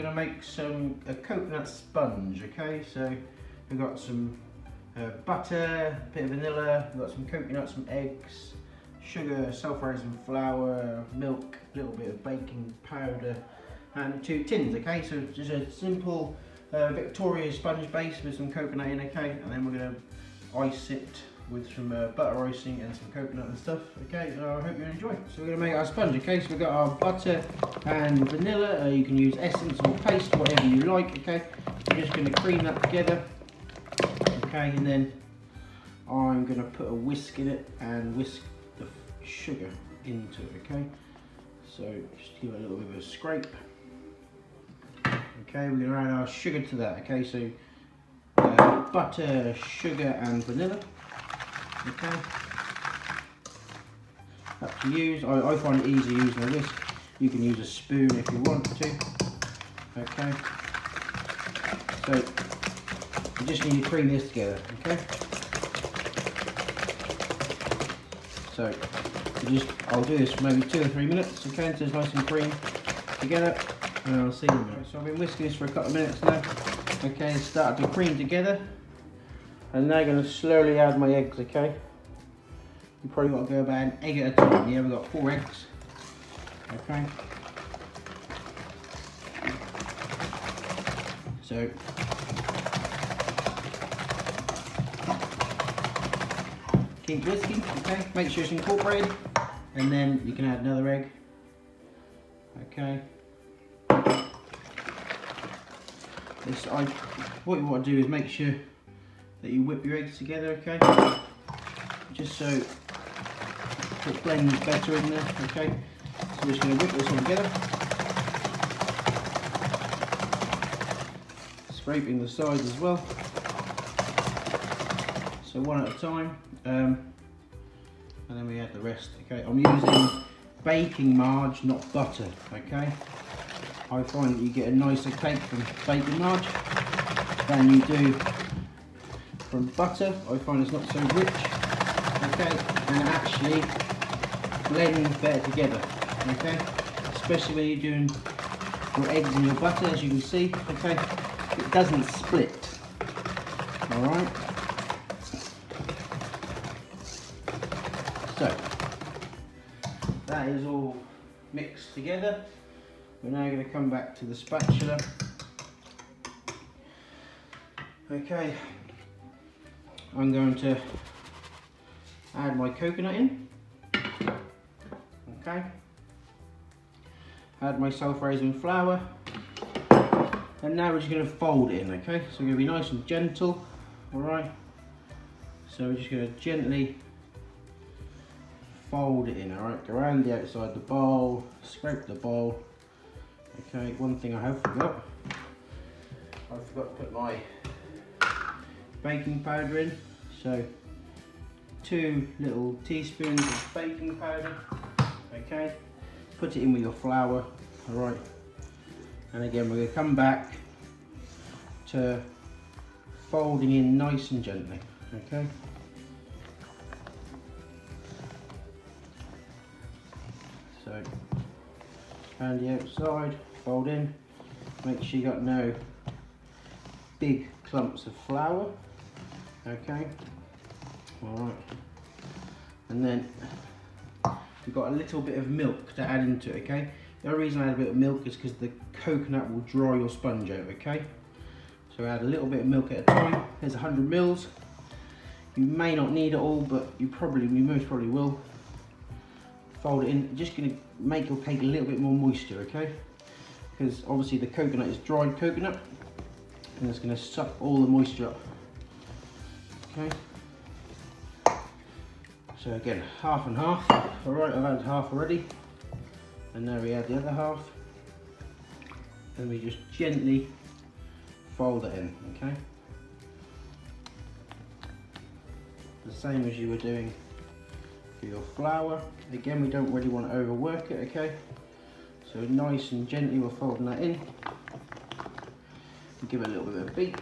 going to make a coconut sponge, okay? So we've got some butter, a bit of vanilla, we've got some coconut, some eggs, sugar, self-raising flour, milk, a little bit of baking powder, and 2 tins, okay? So just a simple Victoria sponge base with some coconut in, okay? And then we're going to ice it with some butter icing and some coconut and stuff, okay? So I hope you enjoy. So we're going to make our sponge, okay? So we've got our butter and vanilla. You can use essence or paste, whatever you like, okay? We're just going to cream that together, okay? And then I'm going to put a whisk in it and whisk the sugar into it, okay? So just give it a little bit of a scrape. Okay, we're going to add our sugar to that, okay? So butter, sugar and vanilla. Okay, up to use. I find it easy using a whisk. You can use a spoon if you want to. Okay, so you just need to cream this together. Okay, so I'll do this for maybe 2 or 3 minutes. Okay, until it's nice and cream together, and I'll see you in a minute. So I've been whisking this for a couple of minutes now. Okay, it's started to cream together. And now I'm going to slowly add my eggs, okay? You probably got to go about an egg at a time. Yeah, we've got 4 eggs. Okay. So keep whisking, okay? Make sure it's incorporated, and then you can add another egg. Okay. What you want to do is make sure that you whip your eggs together, okay? Just so it blends better in there, okay? So we're just going to whip this all together. Scraping the sides as well. So one at a time. And then we add the rest, okay? I'm using baking marge, not butter, okay? I find that you get a nicer cake from baking marge than you do from butter. I find it's not so rich, okay, and it actually blends better together, okay, especially when you're doing your eggs and your butter, as you can see, okay, it doesn't split, alright. So that is all mixed together. We're now going to come back to the spatula, okay. I'm going to add my coconut in, okay, add my self-raising flour, and now we're just going to fold it in, okay, so we're going to be nice and gentle, alright, so we're just going to gently fold it in, alright, go around the outside of the bowl, scrape the bowl, okay. One thing I have forgot, I forgot to put my baking powder in, so 2 little teaspoons of baking powder, okay, put it in with your flour, alright, and again we're going to come back to folding in nice and gently, okay. So around the outside, fold in, make sure you got no big clumps of flour, okay, alright, and then we've got a little bit of milk to add into it, okay. The only reason I add a bit of milk is because the coconut will dry your sponge out, okay. So add a little bit of milk at a time. There's 100 mils. You may not need it all, but you most probably will. Fold it in, just going to make your cake a little bit more moisture, okay, because obviously the coconut is dried coconut and it's going to suck all the moisture up. Okay, so again, half and half. Alright, I've added half already, and now we add the other half, and we just gently fold it in, okay? The same as you were doing for your flour. Again, we don't really want to overwork it, okay? So nice and gently we're folding that in. Give it a little bit of a beat.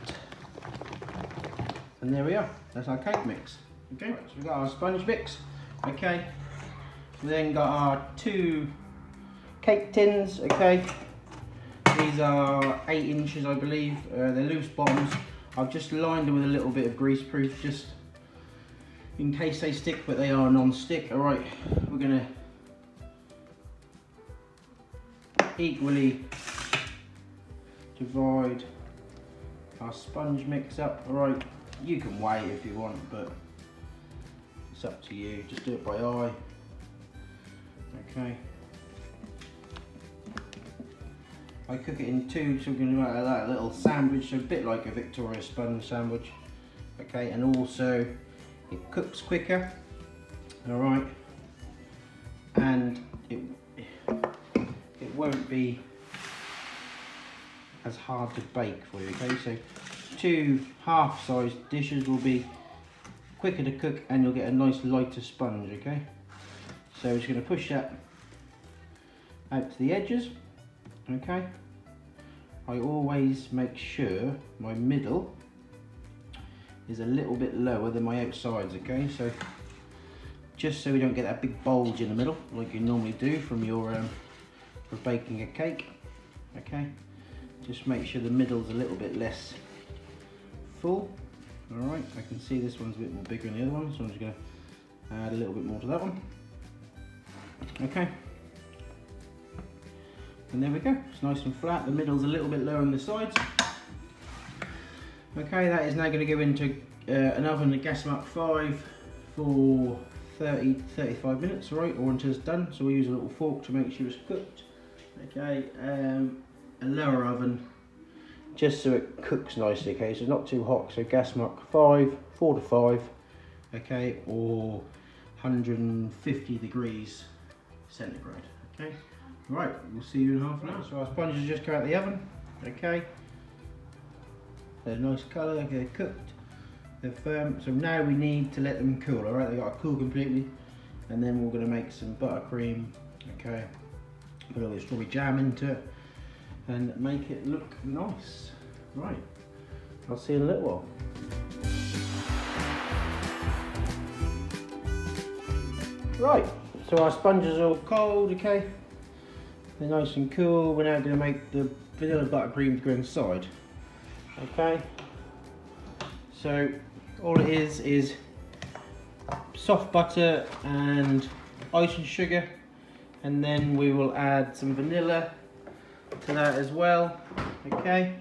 And there we are, that's our cake mix. Okay, right, so we've got our sponge mix. Okay, we then got our 2 cake tins. Okay, we These are 8 inches, I believe. They're loose bottoms. I've just lined them with a little bit of greaseproof, just in case they stick, but they are non-stick. All right, we're gonna equally divide our sponge mix up. All right, you can weigh if you want, but it's up to you. Just do it by eye. Okay. I cook it in two, so we're going to make that little sandwich, so a bit like a Victoria sponge sandwich. Okay, and also it cooks quicker. All right, and it won't be as hard to bake for you. Okay, so 2 half-sized dishes will be quicker to cook, and you'll get a nice lighter sponge. Okay, so we're just going to push that out to the edges. Okay, I always make sure my middle is a little bit lower than my outsides. Okay, so just so we don't get that big bulge in the middle like you normally do from your for baking a cake. Okay, just make sure the middle's a little bit less full. All right, I can see this one's a bit more bigger than the other one, so I'm just going to add a little bit more to that one. Okay, and there we go. It's nice and flat. The middle's a little bit lower on the sides. Okay, that is now going to go into an oven at gas mark 5 for 30-35 minutes, all right, or until it's done. So we'll use a little fork to make sure it's cooked. Okay, a lower oven, just so it cooks nicely. Okay, so not too hot. So gas mark 4 to 5, okay, or 150 degrees centigrade. Okay, right, we'll see you in half an hour. So our sponges just come out of the oven. Okay, they're a nice colour. They're cooked. They're firm. So now we need to let them cool. All right, they got to cool completely, and then we're going to make some buttercream. Okay, put a little bit of strawberry jam into it and make it look nice. Right, I'll see you in a little while. Right, so our sponges are all cold. Okay, they're nice and cool. We're now going to make the vanilla buttercream to go inside. Okay, so all it is soft butter and icing sugar, and then we will add some vanilla to that as well. Okay,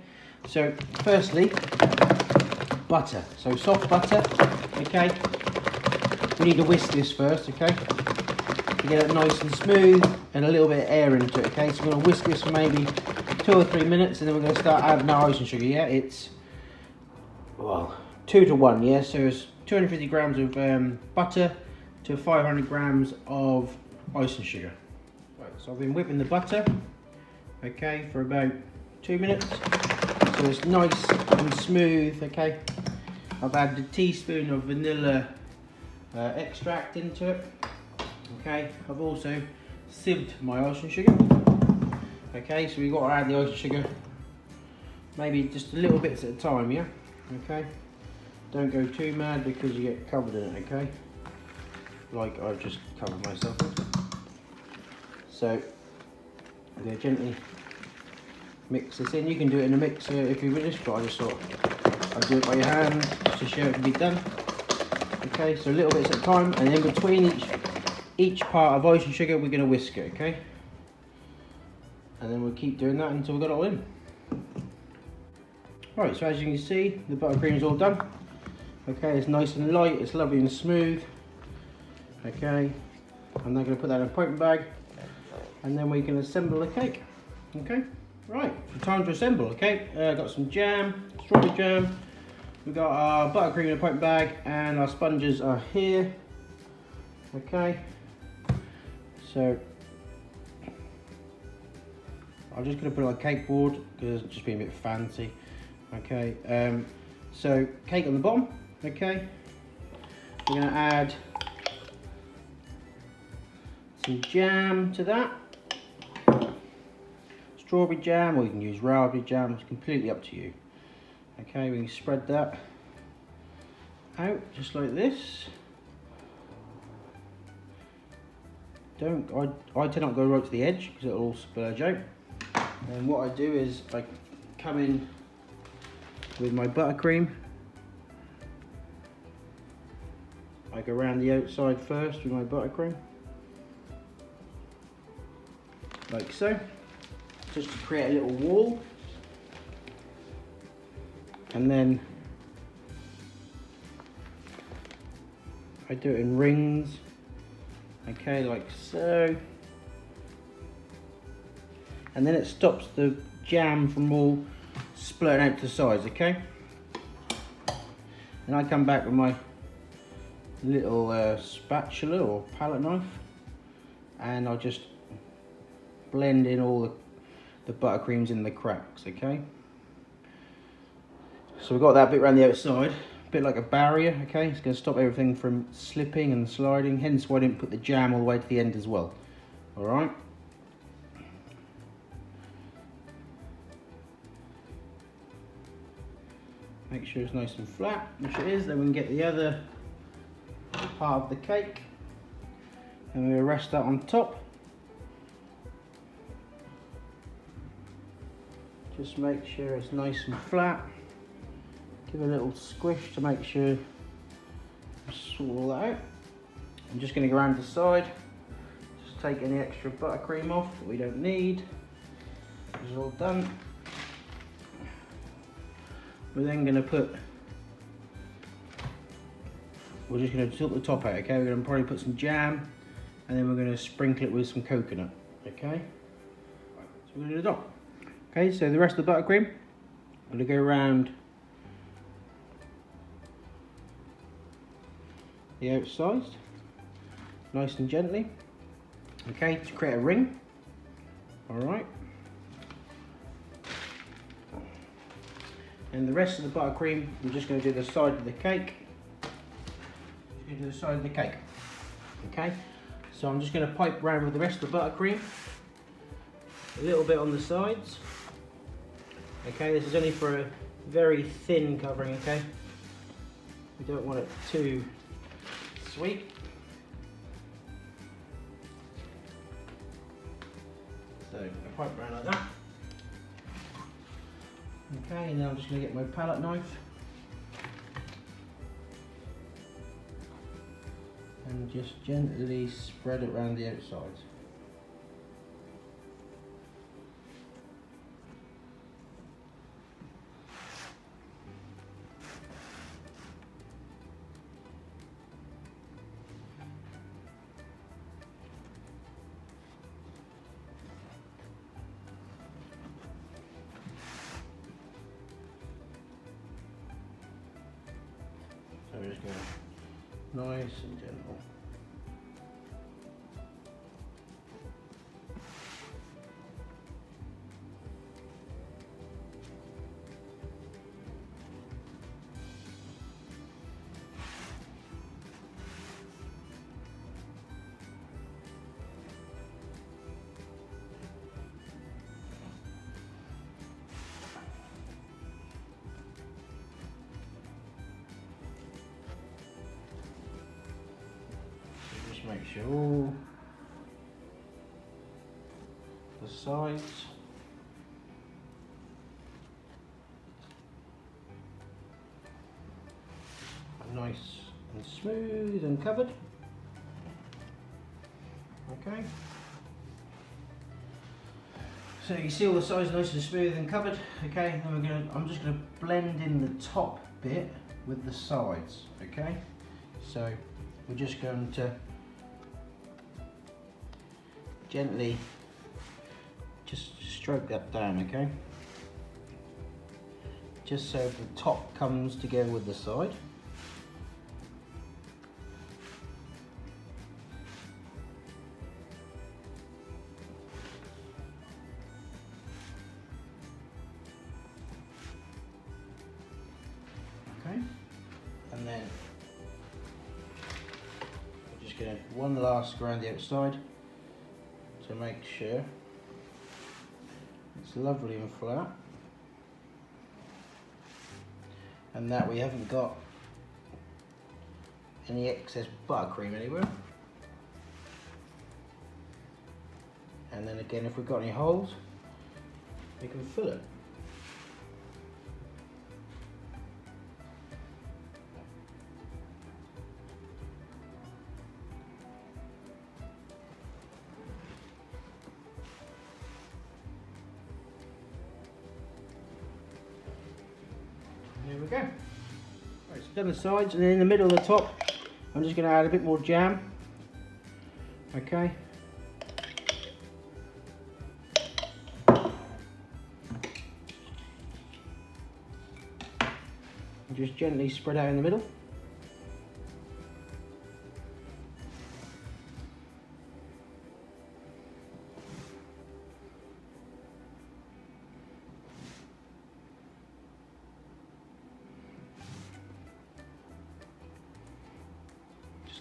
so firstly, butter. So soft butter. Okay, we need to whisk this first. Okay, to get it nice and smooth and a little bit of air into it. Okay, so we're going to whisk this for maybe 2 or 3 minutes, and then we're going to start adding our icing sugar. Yeah, it's, well, 2 to 1. Yeah, so it's 250 grams of butter to 500 grams of icing sugar. Right, so I've been whipping the butter, okay, for about 2 minutes, so it's nice and smooth. Okay, I've added a teaspoon of vanilla extract into it. Okay, I've also sieved my icing sugar. Okay, so we've got to add the icing sugar maybe just a little bits at a time. Yeah, okay, don't go too mad because you get covered in it. Okay, like I've just covered myself in. So I'm going to gently mix this in. You can do it in a mixer if you wish, but I just thought I'd do it by your hand to show it can be done. Okay, so little bits at a time, and in between each part of icing sugar we're going to whisk it. Okay, and then we'll keep doing that until we've got it all in. Right, so as you can see, the buttercream is all done. Okay, it's nice and light, it's lovely and smooth. Okay, I'm now going to put that in a piping bag, and then we can assemble the cake. Okay, right, time to assemble. Okay, got some jam, strawberry jam. We've got our buttercream in a piping bag, and our sponges are here. Okay, so I'm just going to put it on a cake board because it's just being a bit fancy. Okay, so cake on the bottom. Okay, we're going to add some jam to that. Strawberry jam, or you can use raspberry jam, it's completely up to you. Okay, we can spread that out just like this. I tend not to go right to the edge because it'll all splurge out. And what I do is I come in with my buttercream. I go around the outside first with my buttercream, like so, just to create a little wall. And then I do it in rings, okay, like so. And then it stops the jam from all splurting out to the sides, okay? And I come back with my little spatula or palette knife, and I'll just blend in all the buttercreams in the cracks, okay? So we've got that bit around the outside, a bit like a barrier, okay? It's going to stop everything from slipping and sliding, hence why I didn't put the jam all the way to the end as well, alright? Make sure it's nice and flat, which it is. Then we can get the other part of the cake and we'll rest that on top. Just make sure it's nice and flat. Give it a little squish to make sure you sort all that out. I'm just going to go around the side, just take any extra buttercream off that we don't need. It's all done. We're then going to we're just going to tilt the top out, okay? We're going to probably put some jam and then we're going to sprinkle it with some coconut, okay? So we're going to do the top. Okay, so the rest of the buttercream, I'm going to go around the outside, nice and gently, okay, to create a ring, alright. And the rest of the buttercream, we're just going to do the side of the cake. Do the side of the cake. Okay, so I'm just going to pipe round with the rest of the buttercream, a little bit on the sides. Okay, this is only for a very thin covering. Okay, we don't want it too sweet. So I pipe round like that. Okay, and now I'm just going to get my palette knife and just gently spread it around the outside. So we're just going nice and gentle. Make sure all the sides are nice and smooth and covered. Okay. So you see all the sides nice and smooth and covered. Okay. Then I'm just gonna blend in the top bit with the sides. Okay. So we're just going to gently just stroke that down, okay? Just so the top comes together with the side. Okay, and then we're just going to one last go around the outside to make sure it's lovely and flat, and that we haven't got any excess buttercream anywhere. And then again, if we've got any holes, you can fill it. There we go. Right, so done the sides, and then in the middle of the top, I'm just going to add a bit more jam. Okay. And just gently spread out in the middle.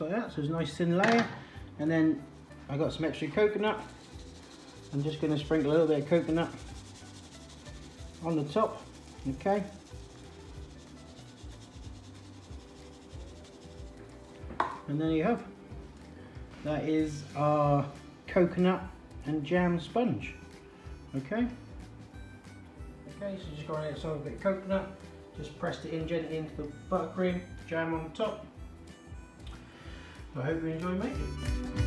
Like that, so it's a nice thin layer. And then I got some extra coconut. I'm just going to sprinkle a little bit of coconut on the top. Okay. And there you have. That is our coconut and jam sponge. Okay. Okay, so just going to add a bit of coconut. Just pressed it in gently into the buttercream, jam on the top. I hope you enjoy making it.